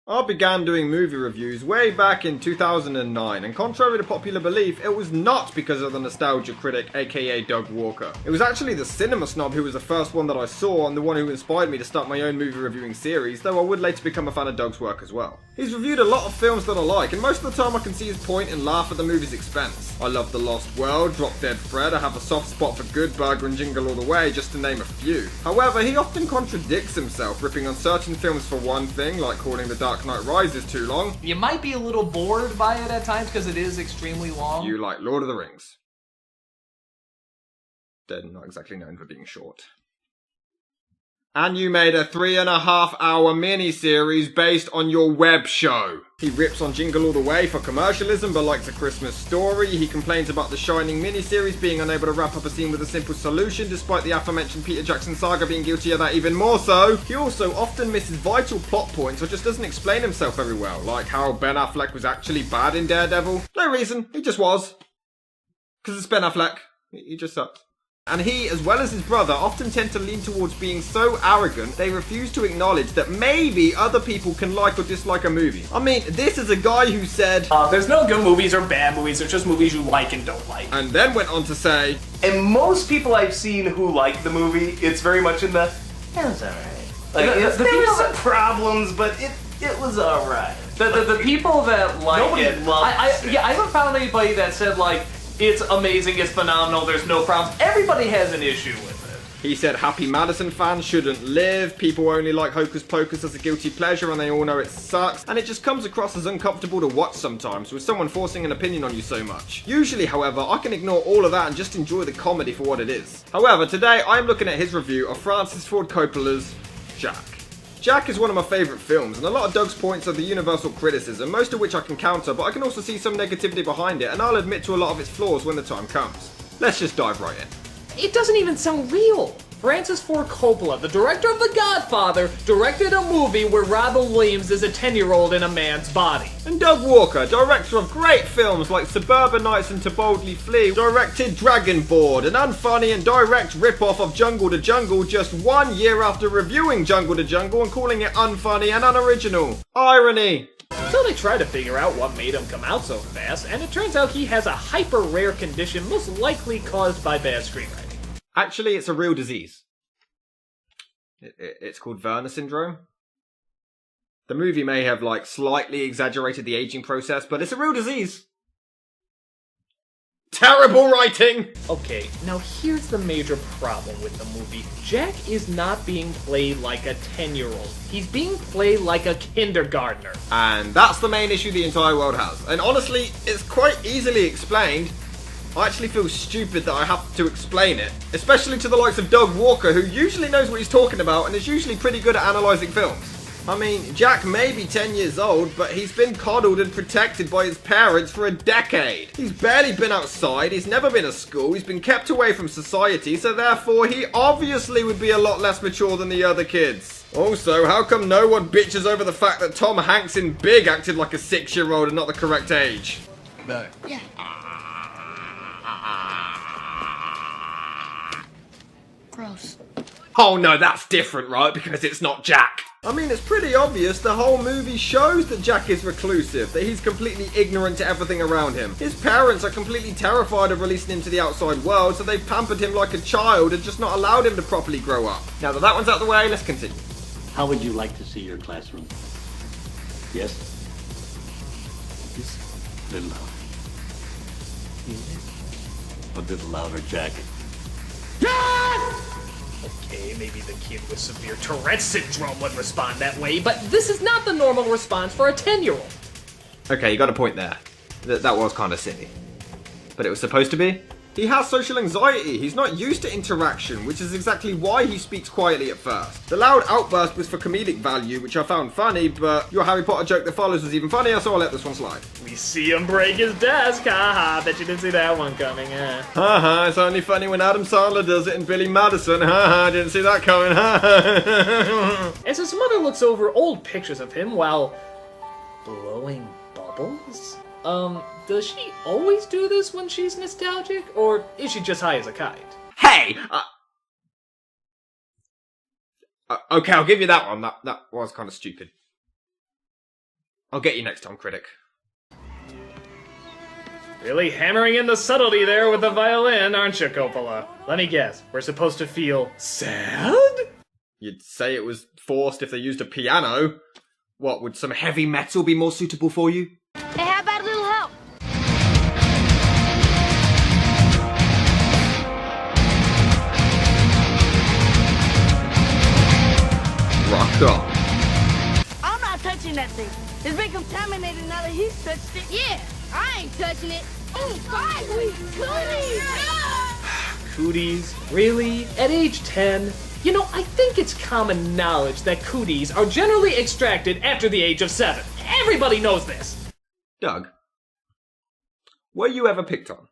I began doing movie reviews way back in 2009, and contrary to popular belief, it was not because of the nostalgia critic, aka Doug Walker. It was actually the cinema snob who was the first one that I saw and the one who inspired me to start my own movie reviewing series, though I would later become a fan of Doug's work as well. He's reviewed a lot of films that I like, and most of the time I can see his point and laugh at the movie's expense. I love The Lost World, Drop Dead Fred, I have a soft spot for Good Burger and Jingle All the Way, just to name a few. However, he often contradicts himself, ripping on certain films for one thing, like calling The Dark Knight Rises too long. You might be a little bored by it at times because it is extremely long. You like Lord of the Rings. They're not exactly known for being short. And you made a 3.5-hour mini-series based on your web show. He rips on Jingle All the Way for commercialism but likes A Christmas Story. He complains about The Shining mini-series being unable to wrap up a scene with a simple solution, despite the aforementioned Peter Jackson saga being guilty of that even more so. He also often misses vital plot points or just doesn't explain himself very well, like how Ben Affleck was actually bad in Daredevil. No reason, he just was. Because it's Ben Affleck. He just sucked. And he, as well as his brother, often tend to lean towards being so arrogant they refuse to acknowledge that maybe other people can like or dislike a movie. I mean, this is a guy who said, there's no good movies or bad movies, there's just movies you like and don't like. And then went on to say, and most people I've seen who like the movie, it's very much in the, it was alright. Like, there were some problems, but it was alright. The people that like Nobody it, loves it. I haven't found anybody that said like, it's amazing, it's phenomenal, there's no problems. Everybody has an issue with it. He said Happy Madison fans shouldn't live, people only like Hocus Pocus as a guilty pleasure and they all know it sucks, and it just comes across as uncomfortable to watch sometimes with someone forcing an opinion on you so much. Usually, however, I can ignore all of that and just enjoy the comedy for what it is. However, today I'm looking at his review of Francis Ford Coppola's Jack. Jack is one of my favourite films, and a lot of Doug's points are the universal criticism, most of which I can counter, but I can also see some negativity behind it, and I'll admit to a lot of its flaws when the time comes. Let's just dive right in. It doesn't even sound real. Francis Ford Coppola, the director of The Godfather, directed a movie where Robin Williams is a 10-year-old in a man's body. And Doug Walker, director of great films like Suburban Nights and To Boldly Flee, directed Dragonboard, an unfunny and direct rip-off of Jungle to Jungle just 1 year after reviewing Jungle to Jungle and calling it unfunny and unoriginal. Irony. So they try to figure out what made him come out so fast, and it turns out he has a hyper-rare condition most likely caused by bad screenwriting. Actually, it's a real disease. It's called Werner syndrome. The movie may have, slightly exaggerated the aging process, but it's a real disease. Terrible writing! Okay, now here's the major problem with the movie. Jack is not being played like a 10-year-old. He's being played like a kindergartner. And that's the main issue the entire world has. And honestly, it's quite easily explained. I actually feel stupid that I have to explain it, especially to the likes of Doug Walker, who usually knows what he's talking about and is usually pretty good at analysing films. I mean, Jack may be 10 years old, but he's been coddled and protected by his parents for a decade. He's barely been outside, he's never been to school, he's been kept away from society, so therefore he obviously would be a lot less mature than the other kids. Also, how come no one bitches over the fact that Tom Hanks in Big acted like a 6-year-old and not the correct age? No. Yeah. Gross. Oh no, that's different, right? Because it's not Jack. I mean, it's pretty obvious the whole movie shows that Jack is reclusive, that he's completely ignorant to everything around him. His parents are completely terrified of releasing him to the outside world, so they've pampered him like a child and just not allowed him to properly grow up. Now that that one's out the way, let's continue. How would you like to see your classroom? Yes? Just a little louder. A little louder, Jack. Okay, maybe the kid with severe Tourette's syndrome would respond that way, but this is not the normal response for a 10-year-old. Okay, you got a point there. That was kind of silly. But it was supposed to be? He has social anxiety. He's not used to interaction, which is exactly why he speaks quietly at first. The loud outburst was for comedic value, which I found funny, but your Harry Potter joke that follows was even funnier, so I'll let this one slide. We see him break his desk, haha, bet you didn't see that one coming, Haha, it's only funny when Adam Sandler does it and Billy Madison, haha, didn't see that coming, haha. As his mother looks over old pictures of him while blowing bubbles? Does she always do this when she's nostalgic, or is she just high as a kite? Hey! Okay, I'll give you that one. That was kind of stupid. I'll get you next time, Critic. Really hammering in the subtlety there with the violin, aren't you, Coppola? Let me guess, we're supposed to feel sad? You'd say it was forced if they used a piano. What, would some heavy metal be more suitable for you? Hey, how about a little help? Rock on. I'm not touching that thing. It's been contaminated now that he's touched it. Yeah, I ain't touching it. Oh, finally, goodies! Cooties? Really? At age 10? You know, I think it's common knowledge that cooties are generally extracted after the age of 7. Everybody knows this. Doug, were you ever picked on?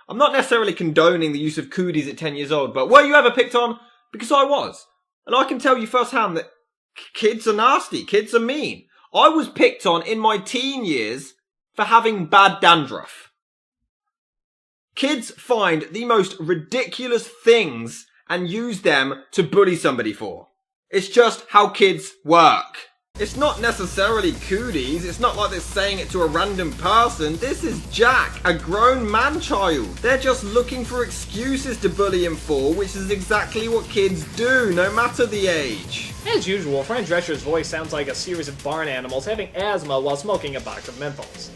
I'm not necessarily condoning the use of cooties at 10 years old, but were you ever picked on? Because I was. And I can tell you firsthand that kids are nasty, kids are mean. I was picked on in my teen years for having bad dandruff. Kids find the most ridiculous things and use them to bully somebody for. It's just how kids work. It's not necessarily cooties, it's not like they're saying it to a random person. This is Jack, a grown man-child. They're just looking for excuses to bully him for, which is exactly what kids do, no matter the age. As usual, Fran Drescher's voice sounds like a series of barn animals having asthma while smoking a box of menthols.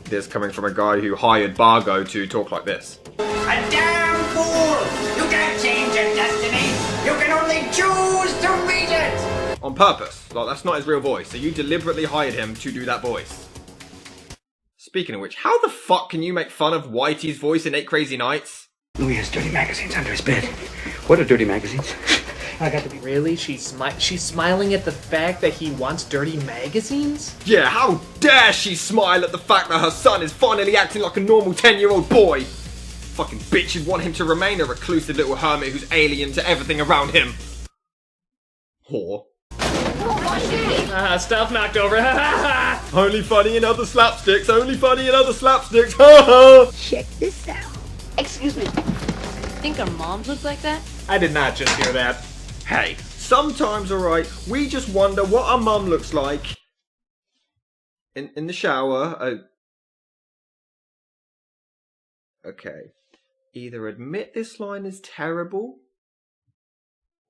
This coming from a guy who hired Bargo to talk like this. A damn fool! You can't change your destiny! You can only choose to read it! On purpose. Like, that's not his real voice, so you deliberately hired him to do that voice. Speaking of which, how the fuck can you make fun of Whitey's voice in 8 Crazy Nights? Louis has dirty magazines under his bed. What are dirty magazines? I got to be... Really? She's smiling at the fact that he wants dirty magazines? Yeah, how dare she smile at the fact that her son is finally acting like a normal 10-year-old boy? Fucking bitch, you'd want him to remain a reclusive little hermit who's alien to everything around him. Whore. Stuff knocked over. Only funny in other slapsticks, only funny in other slapsticks, ha ha! Check this out. Excuse me. Think our moms look like that? I did not just hear that. Hey, sometimes, alright, we just wonder what our mum looks like in the shower. Okay. Either admit this line is terrible,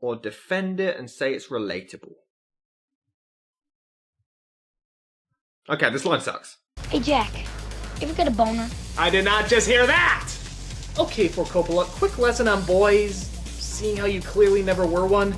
or defend it and say it's relatable. Okay, this line sucks. Hey, Jack. You ever get a boner? I did not just hear that! Okay, for Coppola, quick lesson on boys. Seeing how you clearly never were one.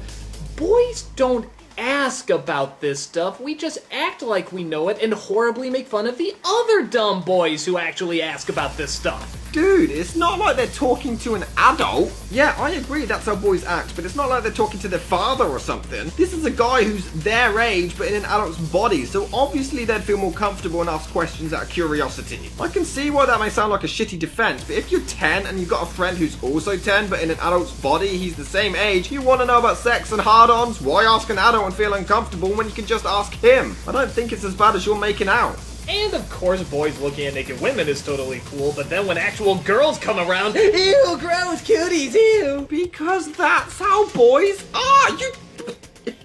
Boys don't ask about this stuff. We just act like we know it and horribly make fun of the other dumb boys who actually ask about this stuff. Dude, it's not like they're talking to an adult. Yeah, I agree, that's how boys act, but it's not like they're talking to their father or something. This is a guy who's their age, but in an adult's body, so obviously they'd feel more comfortable and ask questions out of curiosity. I can see why that may sound like a shitty defense, but if you're 10 and you've got a friend who's also 10, but in an adult's body, he's the same age, you want to know about sex and hard-ons, why ask an adult and feel uncomfortable when you can just ask him? I don't think it's as bad as you're making out. And of course, boys looking at naked women is totally cool, but then when actual girls come around, ew, gross cooties, ew! Because that's how boys are!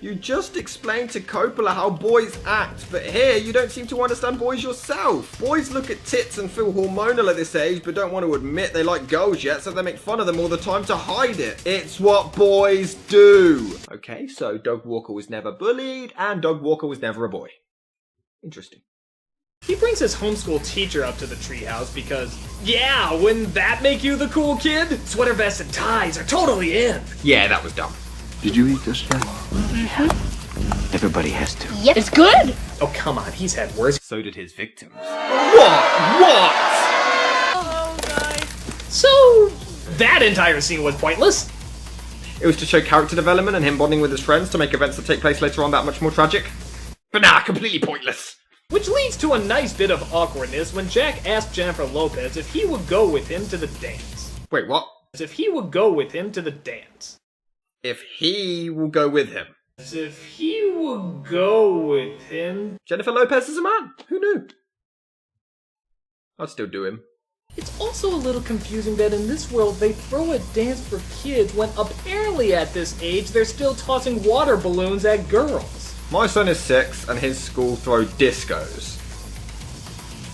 You just explained to Coppola how boys act, but here you don't seem to understand boys yourself. Boys look at tits and feel hormonal at this age, but don't want to admit they like girls yet, so they make fun of them all the time to hide it. It's what boys do. Okay, so Doug Walker was never bullied, and Doug Walker was never a boy. Interesting. He brings his homeschool teacher up to the treehouse because, yeah, wouldn't that make you the cool kid? Sweater vests and ties are totally in. Yeah, that was dumb. Did you eat this, Jack? Everybody has to. Yep. It's good. Oh, come on, he's had worse. So did his victims. What? So, that entire scene was pointless. It was to show character development and him bonding with his friends to make events that take place later on that much more tragic. But nah, completely pointless. Which leads to a nice bit of awkwardness when Jack asked Jennifer Lopez if he would go with him to the dance. Wait, what? If he would go with him to the dance. If he will go with him. As if he would go with him. Jennifer Lopez is a man. Who knew? I'd still do him. It's also a little confusing that in this world they throw a dance for kids when apparently at this age they're still tossing water balloons at girls. My son is 6 and his school throw discos.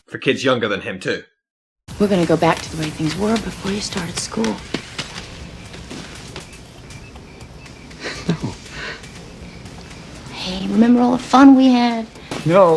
For kids younger than him too. We're gonna go back to the way things were before you started school. No. Hey, remember all the fun we had? No.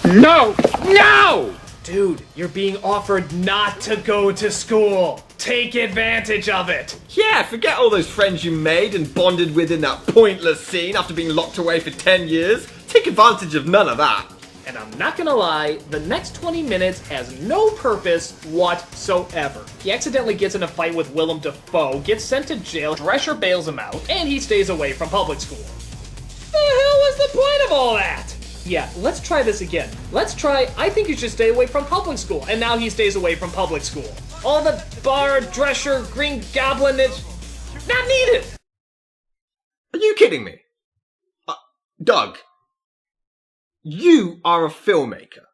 No! No! Dude, you're being offered not to go to school. Take advantage of it. Yeah, forget all those friends you made and bonded with in that pointless scene after being locked away for 10 years. Take advantage of none of that. And I'm not gonna lie, the next 20 minutes has no purpose whatsoever. He accidentally gets in a fight with Willem Dafoe, gets sent to jail, Drescher bails him out, and he stays away from public school. The hell was the point of all that? Yeah, let's try this again. Let's try, I think you should stay away from public school, and now he stays away from public school. All the bar, Drescher, Green Goblin, it's not needed! Are you kidding me? Doug, you are a filmmaker,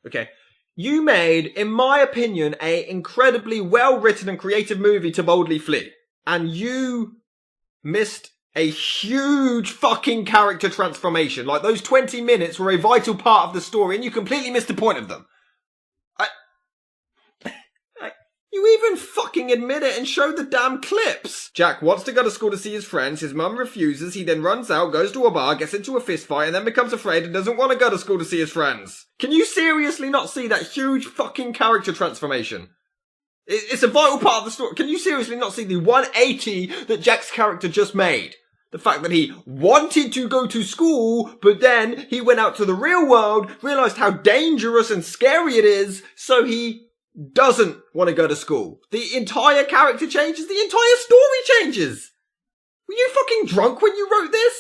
okay? You made, in my opinion, a incredibly well-written and creative movie to boldly flee. And you missed a huge fucking character transformation. Like, those 20 minutes were a vital part of the story, and you completely missed the point of them. You even fucking admit it and show the damn clips. Jack wants to go to school to see his friends, his mum refuses, he then runs out, goes to a bar, gets into a fist fight, and then becomes afraid and doesn't want to go to school to see his friends. Can you seriously not see that huge fucking character transformation? It's a vital part of the story. Can you seriously not see the 180 that Jack's character just made? The fact that he wanted to go to school, but then he went out to the real world, realised how dangerous and scary it is, so he doesn't want to go to school. The entire character changes, the entire story changes. Were you fucking drunk when you wrote this?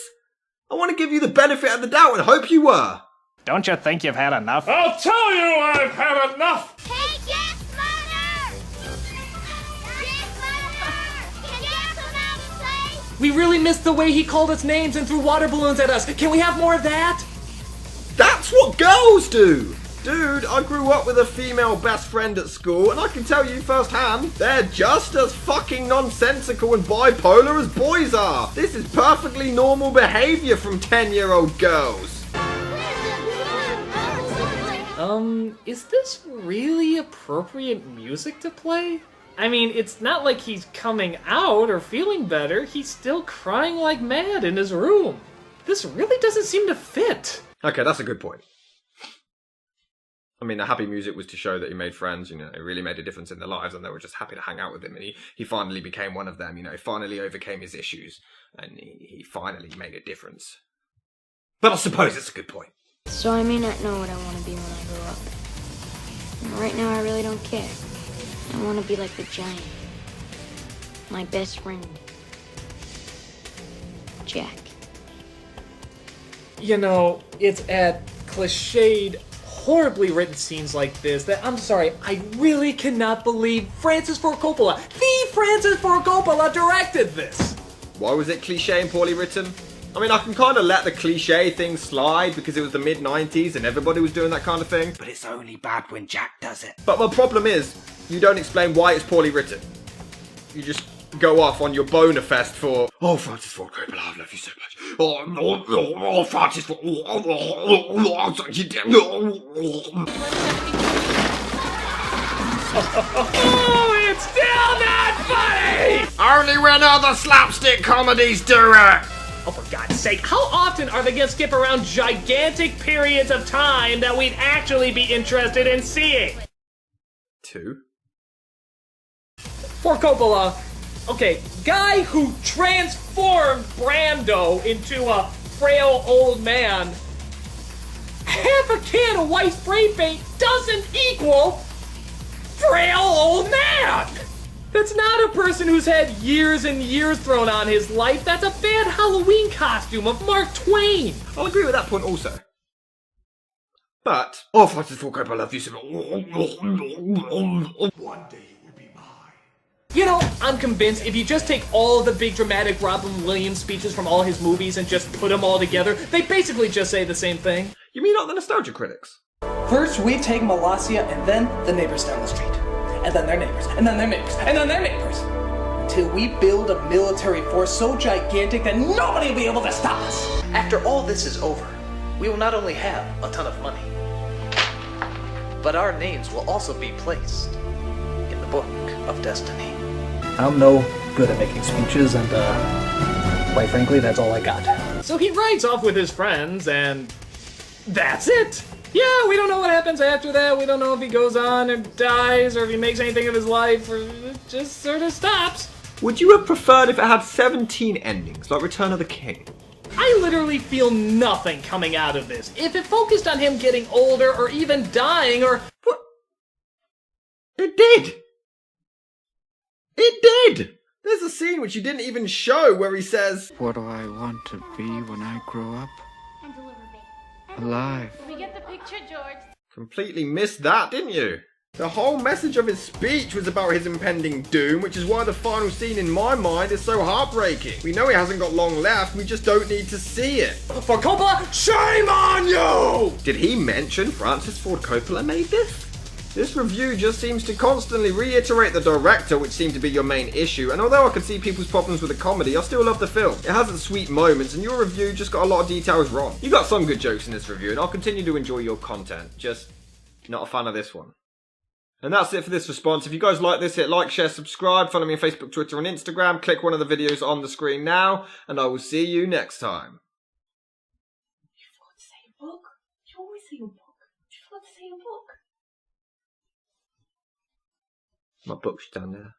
I want to give you the benefit of the doubt and hope you were. Don't you think you've had enough? I'll tell you I've had enough! Hey, Jack's mother! Jack's mother! Can Jack come out and play? We really missed the way he called us names and threw water balloons at us. Can we have more of that? That's what girls do! Dude, I grew up with a female best friend at school, and I can tell you firsthand, they're just as fucking nonsensical and bipolar as boys are. This is perfectly normal behavior from 10-year-old girls. Is this really appropriate music to play? I mean, it's not like he's coming out or feeling better. He's still crying like mad in his room. This really doesn't seem to fit. Okay, that's a good point. I mean, the happy music was to show that he made friends, you know, it really made a difference in their lives, and they were just happy to hang out with him, and he finally became one of them, you know, he finally overcame his issues, and he finally made a difference. But I suppose it's a good point. So I may not know what I want to be when I grow up. And right now I really don't care. I want to be like the giant. My best friend. Jack. You know, it's at cliched, horribly written scenes like this that, I'm sorry, I really cannot believe Francis Ford Coppola, the Francis Ford Coppola, directed this. Why was it cliche and poorly written? I mean, I can kind of let the cliche thing slide because it was the mid-90s and everybody was doing that kind of thing. But it's only bad when Jack does it. But my problem is, you don't explain why it's poorly written. You just go off on your boner fest for, oh, Francis Ford Coppola, I love you so much. Oh, Francis Ford. Oh, it's still not funny! Only when other slapstick comedies do it. Oh, for God's sake, how often are they gonna skip around gigantic periods of time that we'd actually be interested in seeing? 2. For Coppola, okay, guy who transformed Brando into a frail old man, half a can of white spray paint doesn't equal frail old man! That's not a person who's had years and years thrown on his life. That's a bad Halloween costume of Mark Twain. I'll agree with that point also. But, oh, Francis Ford Coppola, I love you so much. One day you will be mine. You know, I'm convinced if you just take all the big dramatic Robin Williams speeches from all his movies and just put them all together, they basically just say the same thing. You mean not the nostalgia critics? First, we take Molossia, and then the neighbors down the street. And then their neighbors, and then their neighbors, and then their neighbors. Until we build a military force so gigantic that nobody will be able to stop us. After all this is over, we will not only have a ton of money, but our names will also be placed in the Book of Destiny. I'm no good at making speeches, and quite frankly, that's all I got. So he rides off with his friends, and that's it. Yeah, we don't know what happens after that. We don't know if he goes on and dies, or if he makes anything of his life, or it just sort of stops. Would you have preferred if it had 17 endings, like Return of the King? I literally feel nothing coming out of this. If it focused on him getting older, or even dying, or... What? It did! It did! There's a scene which you didn't even show where he says, What do I want to be when I grow up? Alive. We get the picture, George. Completely missed that, didn't you? The whole message of his speech was about his impending doom, which is why the final scene in my mind is so heartbreaking. We know he hasn't got long left, we just don't need to see it. For Coppola, shame on you! Did he mention Francis Ford Coppola made this? This review just seems to constantly reiterate the director, which seemed to be your main issue, and although I can see people's problems with the comedy, I still love the film. It has its sweet moments, and your review just got a lot of details wrong. You got some good jokes in this review, and I'll continue to enjoy your content, just not a fan of this one. And that's it for this response. If you guys like this, hit like, share, subscribe, follow me on Facebook, Twitter, and Instagram, click one of the videos on the screen now, and I will see you next time. You forgot to say a book? You always say a book. You forgot to say a book. My book's down there.